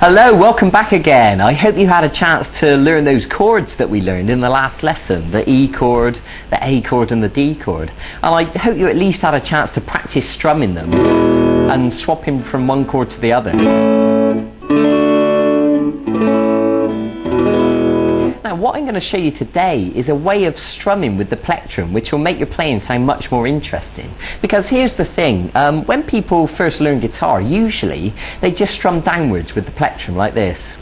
Hello, welcome back again. I hope you had a chance to learn those chords that we learned in the last lesson, the E chord, the A chord and the D chord. And I hope you at least had a chance to practice strumming them and swapping from one chord to the other. Now what I'm going to show you today is a way of strumming with the plectrum which will make your playing sound much more interesting. Because here's the thing, when people first learn guitar, usually they just strum downwards with the plectrum like this.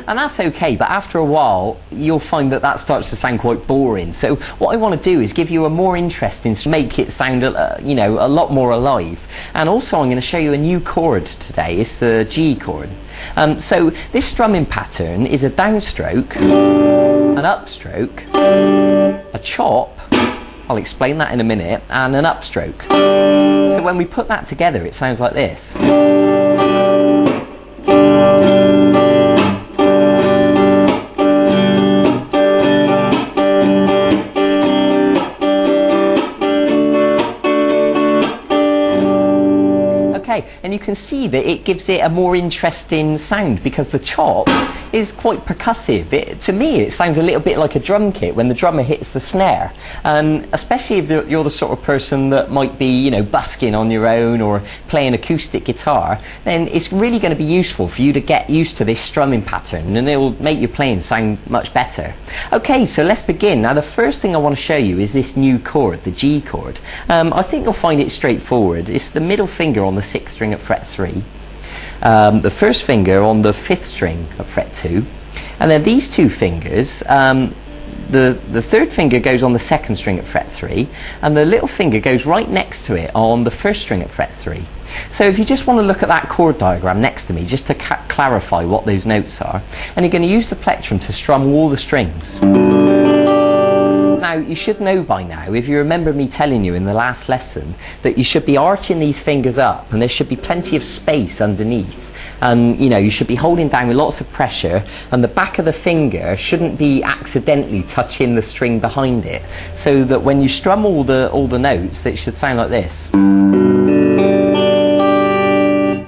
And that's okay, but after a while you'll find that that starts to sound quite boring. So what I want to do is give you a more interesting, make it sound a lot more alive. And also I'm going to show you a new chord today. It's the G chord. So this strumming pattern is a downstroke, an upstroke, a chop, I'll explain that in a minute, and an upstroke. So when we put that together it sounds like this. And you can see that it gives it a more interesting sound because the chop is quite percussive. To me it sounds a little bit like a drum kit when the drummer hits the snare, especially if you're the sort of person that might be busking on your own or playing acoustic guitar. Then it's really going to be useful for you to get used to this strumming pattern, and it will make your playing sound much better. Okay, so let's begin. Now the first thing I want to show you is this new chord, the G chord. I think you'll find it straightforward. It's the middle finger on the 6th string at fret 3, the first finger on the 5th string at fret 2, and then these two fingers, the 3rd finger goes on the 2nd string at fret 3, and the little finger goes right next to it on the 1st string at fret 3. So if you just want to look at that chord diagram next to me just to clarify what those notes are, and you're going to use the plectrum to strum all the strings. Now you should know by now, if you remember me telling you in the last lesson, that you should be arching these fingers up and there should be plenty of space underneath, and you should be holding down with lots of pressure, and the back of the finger shouldn't be accidentally touching the string behind it, so that when you strum all the notes it should sound like this.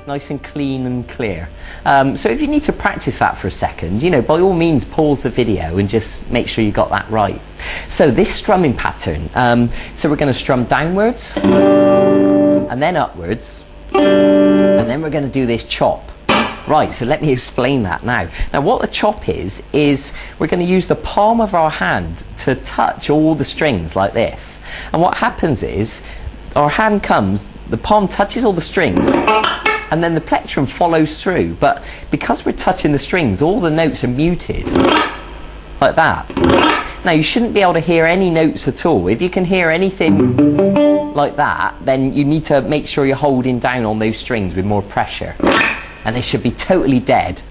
Nice and clean and clear. So if you need to practice that for a second, by all means pause the video and just make sure you got that right. So this strumming pattern, so we're going to strum downwards and then upwards, and then we're going to do this chop. Right, so let me explain that now. Now what the chop is we're going to use the palm of our hand to touch all the strings like this. And what happens is our hand comes, the palm touches all the strings, and then the plectrum follows through, but because we're touching the strings all the notes are muted like that. Now you shouldn't be able to hear any notes at all. If you can hear anything like that, then you need to make sure you're holding down on those strings with more pressure, and they should be totally dead.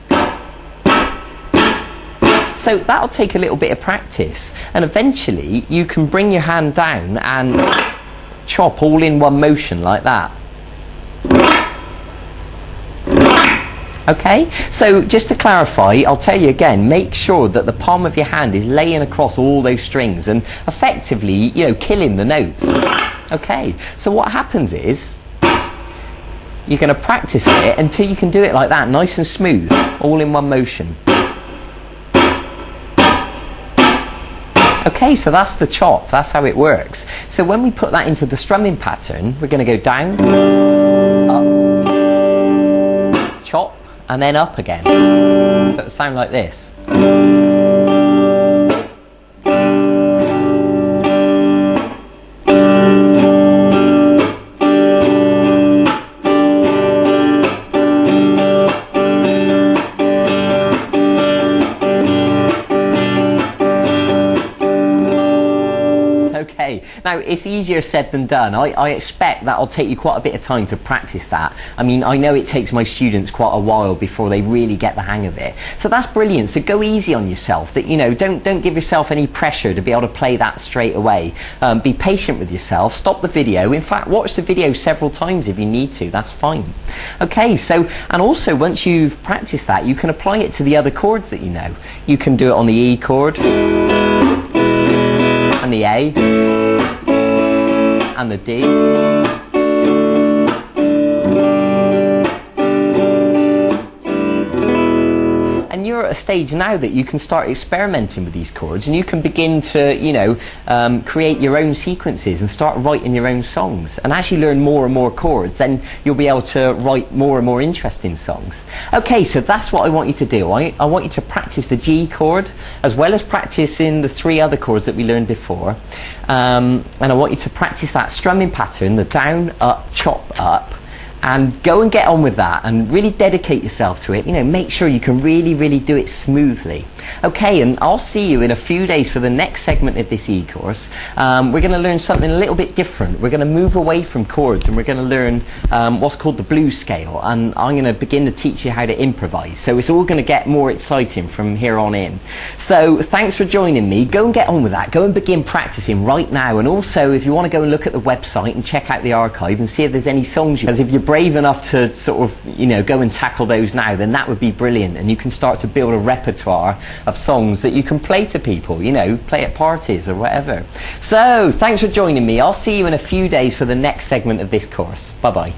So that'll take a little bit of practice, and eventually you can bring your hand down and chop all in one motion like that. Okay, so just to clarify, I'll tell you again, make sure that the palm of your hand is laying across all those strings and effectively, killing the notes. Okay, so what happens is you're going to practice it until you can do it like that, nice and smooth, all in one motion. Okay, so that's the chop, that's how it works. So when we put that into the strumming pattern, we're going to go down, up, chop, and then up again. So it'll sound like this. Okay, now it's easier said than done. I expect that'll take you quite a bit of time to practice that. I mean, I know it takes my students quite a while before they really get the hang of it. So that's brilliant. So go easy on yourself. Don't give yourself any pressure to be able to play that straight away. Be patient with yourself. Stop the video. In fact, watch the video several times if you need to. That's fine. Okay, so, and also once you've practiced that, you can apply it to the other chords that you know. You can do it on the E chord and the A and the D. And you're at a stage now that you can start experimenting with these chords, and you can begin to, you know, create your own sequences and start writing your own songs. And as you learn more and more chords, then you'll be able to write more and more interesting songs. Okay, so that's what I want you to do. I want you to practice the G chord as well as practicing the 3 other chords that we learned before. And I want you to practice that strumming pattern, the down, up, chop, up. And go and get on with that and really dedicate yourself to it. You know, make sure you can really do it smoothly. Okay, and I'll see you in a few days for the next segment of this e-course. We're going to learn something a little bit different. We're going to move away from chords and we're going to learn what's called the blues scale. And I'm going to begin to teach you how to improvise. So it's all going to get more exciting from here on in. So thanks for joining me. Go and get on with that. Go and begin practicing right now. And also, if you want to go and look at the website and check out the archive and see if there's any songs because if you're brave enough to sort of, you know, go and tackle those now, then that would be brilliant. And you can start to build a repertoire of songs that you can play to people, you know, play at parties or whatever. So thanks for joining me. I'll see you in a few days for the next segment of this course. Bye bye.